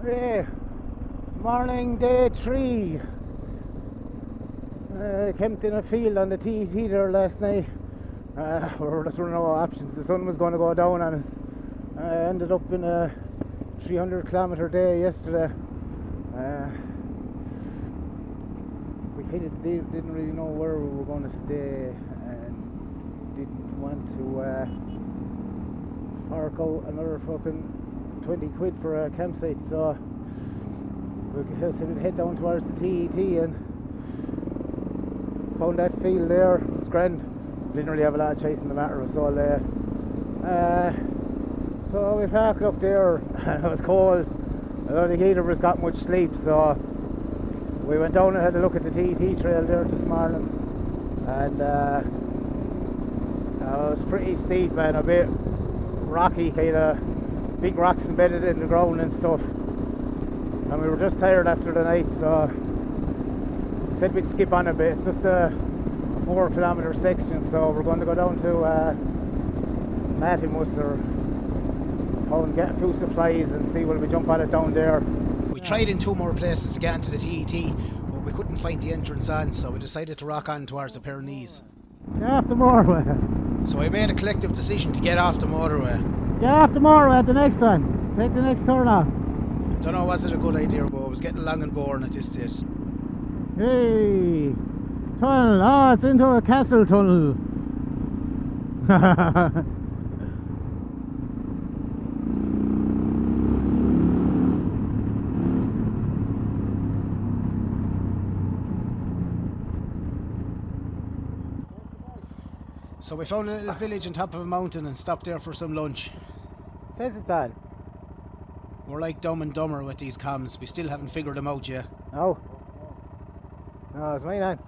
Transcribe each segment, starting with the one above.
Hey, morning, day 3. Camped in a field on the TET there last night. We were just running out of options. The sun was going to go down on us. Ended up in a 300-kilometer day yesterday. We kind of didn't really know where we were going to stay and didn't want to fork out another fucking 20 quid for a campsite, so we decided to head down towards the TET and found that field there. It was grand. Didn't really have a lot of choice in the matter, it was so late. So we parked up there and it was cold. I don't think either of us got much sleep, so we went down and had a look at the TET trail there this morning, and it was pretty steep and a bit rocky, kind of big rocks embedded in the ground and stuff, and we were just tired after the night, so we said we'd skip on a bit. It's just a 4-kilometer section, so we're going to go down to Matimus or and get a few supplies and see will we jump on it down there. We tried in 2 more places to get into the TET, but we couldn't find the entrance on, so we decided to rock on towards the Pyrenees. Get off the motorway. So we made a collective decision to get off the motorway. Get off the motorway at the next time. Take the next turn off. Don't know, was it a good idea, but it was getting long and boring at this stage. Hey, tunnel. Oh, it's into a castle tunnel. So we found a little village on top of a mountain and stopped there for some lunch. Says it's on. We're like Dumb and Dumber with these comms. We still haven't figured them out yet. No. No, it's mine on.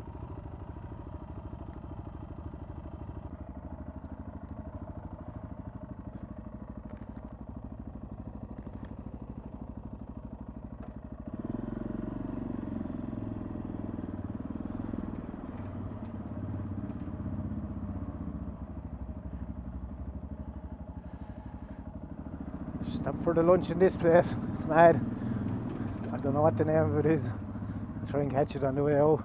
Stop for the lunch in this place. It's mad. I don't know what the name of it is. I'll try and catch it on the way out.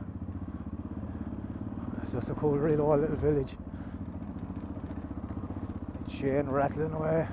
It's just a cool, real old little village. Chain rattling away.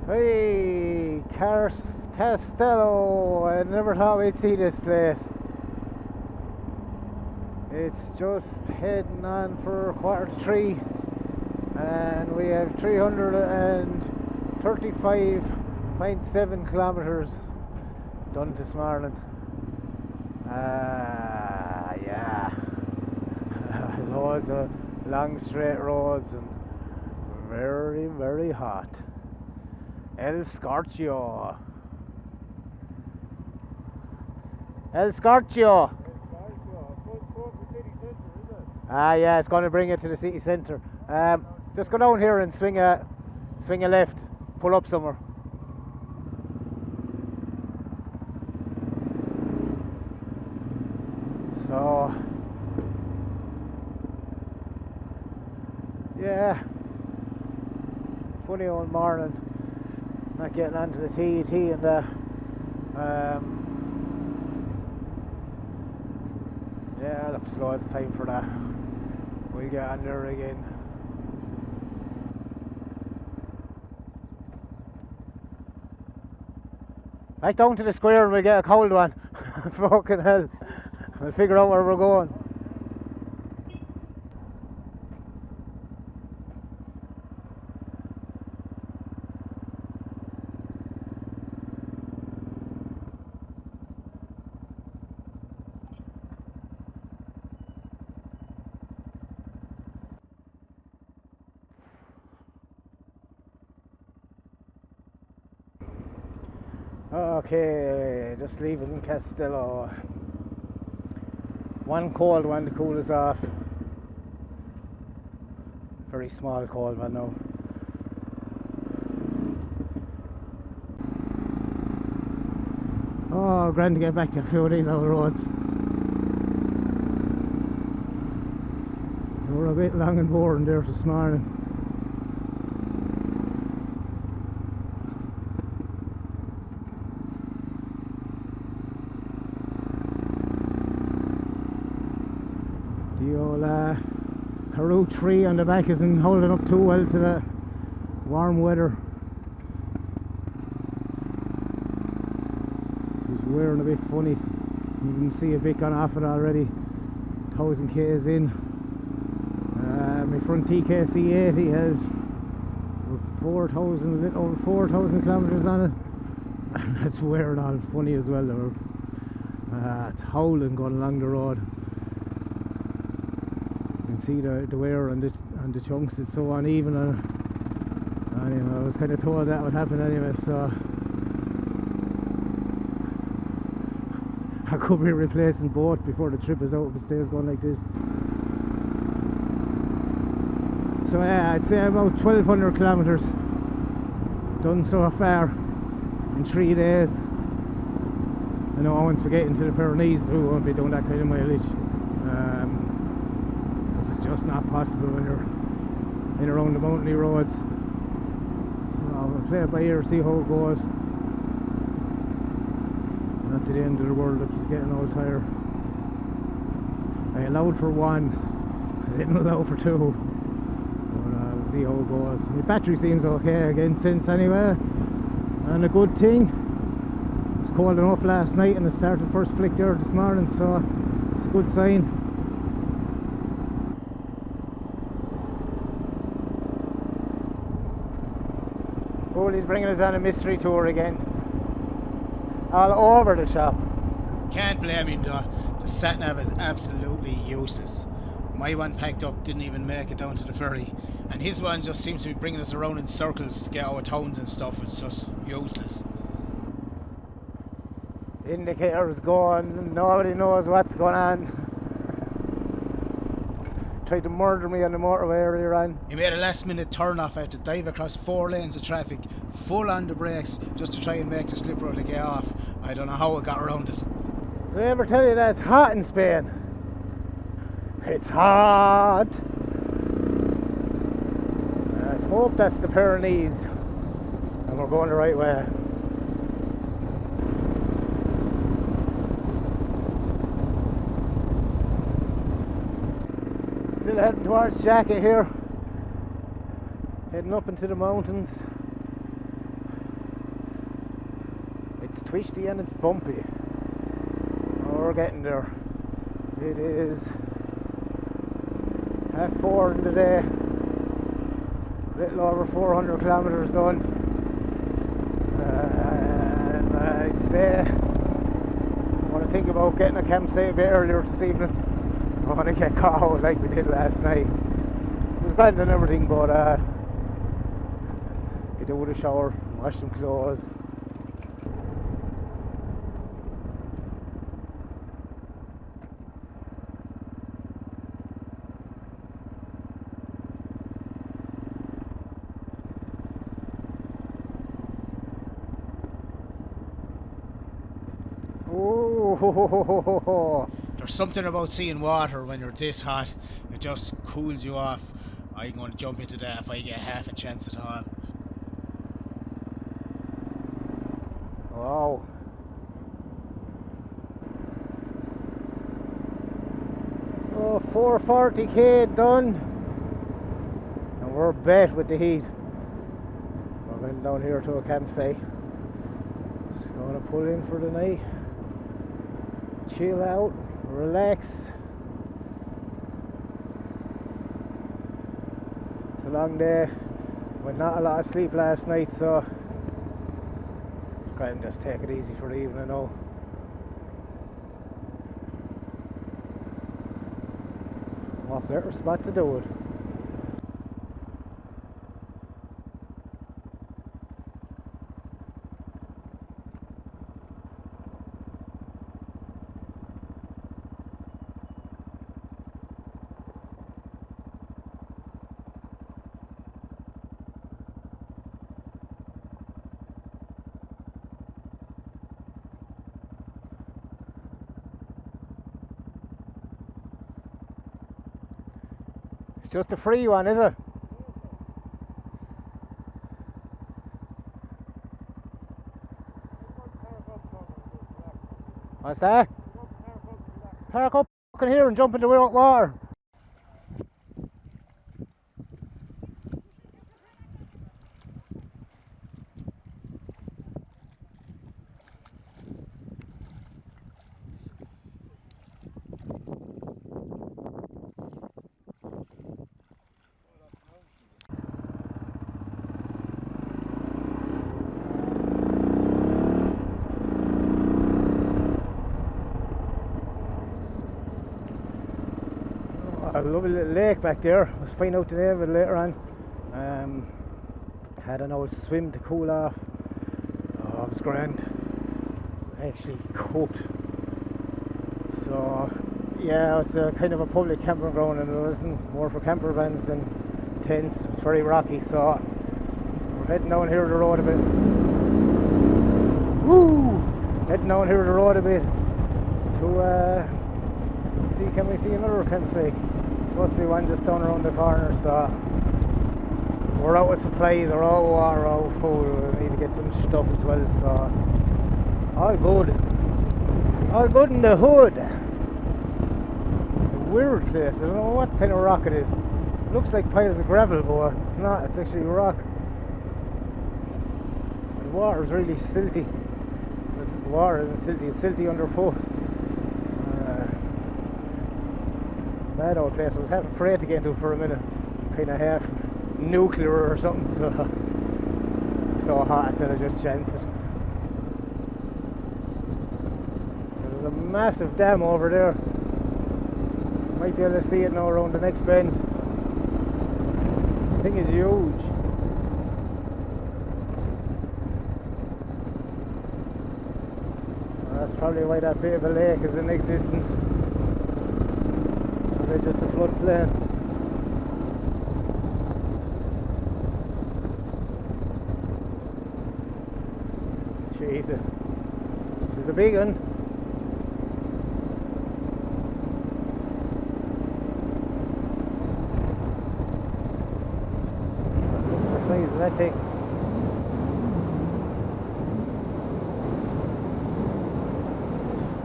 Hey, Castello! I never thought we'd see this place. It's just heading on for 3:15, and we have 335.7 kilometers done this morning. Yeah, loads of long straight roads and very, very hot. El Scorchio. El Scorchio. Ah, yeah, it's going to bring it to the city centre. Just go down here and swing a left, pull up somewhere. So, yeah, funny old morning. Not getting onto the TET and yeah, looks loads of time for that. We'll get on there again. Back down to the square and we'll get a cold one. Fucking hell. We'll figure out where we're going. Okay, just leaving Castello. One cold one to cool us off. Very small cold one now. Oh, grand to get back to a few of these other roads. They were a bit long and boring there this morning. The old Karoo tree on the back isn't holding up too well to the warm weather. This is wearing a bit funny. You can see a bit gone off it already. 1000 k's in. My front TKC80 has a little over 4,000 kilometers on it. And that's wearing all funny as well. It's howling going along the road. You can see the wear on the chunks. It's so uneven. Anyway, I was kind of told that would happen anyway, so I could be replacing both before the trip is out if it stays going like this. So yeah, I'd say about 1,200 kilometers done so far in 3 days. I know once we get into the Pyrenees we won't be doing that kind of mileage. It's just not possible when you're in around the mountainy roads. So we'll play it by ear, see how it goes. Not to the end of the world if it's getting all tired. I allowed for 1, I didn't allow for 2. We'll see how it goes. My battery seems okay again since anyway, and a good thing. It was cold enough last night and it started first flick there this morning, so it's a good sign. He's bringing us on a mystery tour again. All over the shop. Can't blame him though. The sat nav is absolutely useless. My one packed up didn't even make it down to the ferry, and his one just seems to be bringing us around in circles to get our towns and stuff. It's just useless. Indicator's gone, nobody knows what's going on. Tried to murder me on the motorway earlier on. He made a last minute turn off. I had to dive across 4 lanes of traffic, full on the brakes, just to try and make the slip road to get off. I don't know how it got around it. Did I ever tell you that it's hot in Spain? It's hot! I hope that's the Pyrenees and we're going the right way. Still heading towards Jacket here, heading up into the mountains. It's twisty and it's bumpy. Oh, we're getting there. It is 4:30 in the day, a little over 400 kilometers done, and I'd say I want to think about getting a campsite a bit earlier this evening. I want to get caught out like we did last night. It was grand and everything, but get out with a shower, wash some clothes. Oh, there's something about seeing water when you're this hot. It just cools you off. I'm going to jump into that if I get half a chance at all. wow. Oh, 440k done. And we're bet with the heat. We're going down here to a campsite. Just going to pull in for the night. Chill out, relax. It's a long day, but not a lot of sleep last night, so try and just take it easy for the evening now. What better spot to do it? It's just a free one, is it? What's that? Park up here and jump into the water. A lovely little lake back there. I'll find out the name of it later on. Had an old swim to cool off. Oh, it was grand. It's actually cooked. So yeah, it's a kind of a public camping ground, and it wasn't more for camper vans than tents. It's very rocky, so we're heading down here the road a bit. Woo! Heading down here the road a bit to see, can we see another campsite? Supposed to be one just down around the corner, so we're out with supplies, we're out of water, out of food, we need to get some stuff as well, so all good in the hood. A weird place, I don't know what kind of rock it is. It looks like piles of gravel, but it's not, it's actually rock. The water's really silty. The water isn't silty, it's silty underfoot. Bad old place. I was half afraid to get into for a minute, kind of half nuclear or something, so hot I said I just chance it. There's a massive dam over there. Might be able to see it now around the next bend. The thing is huge. Well, that's probably why that bit of a lake is in existence. Just a floodplain. Jesus, this is a big one. What size does that take?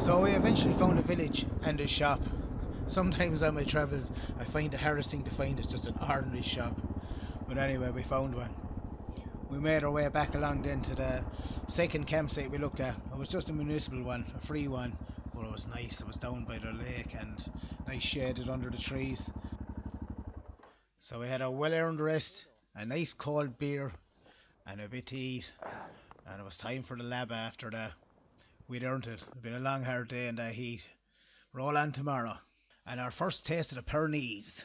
So we eventually found a village and a shop. Sometimes on my travels I find the hardest thing to find is just an ordinary shop. But anyway, we found one. We made our way back along then to the second campsite we looked at. It was just a municipal one, a free one, but it was nice. It was down by the lake and nice shaded under the trees. So we had a well-earned rest, a nice cold beer and a bit to eat, and it was time for the lab after that. We'd earned it. It'd been a long hard day in that heat. Roll on tomorrow. And our first taste of the Pyrenees.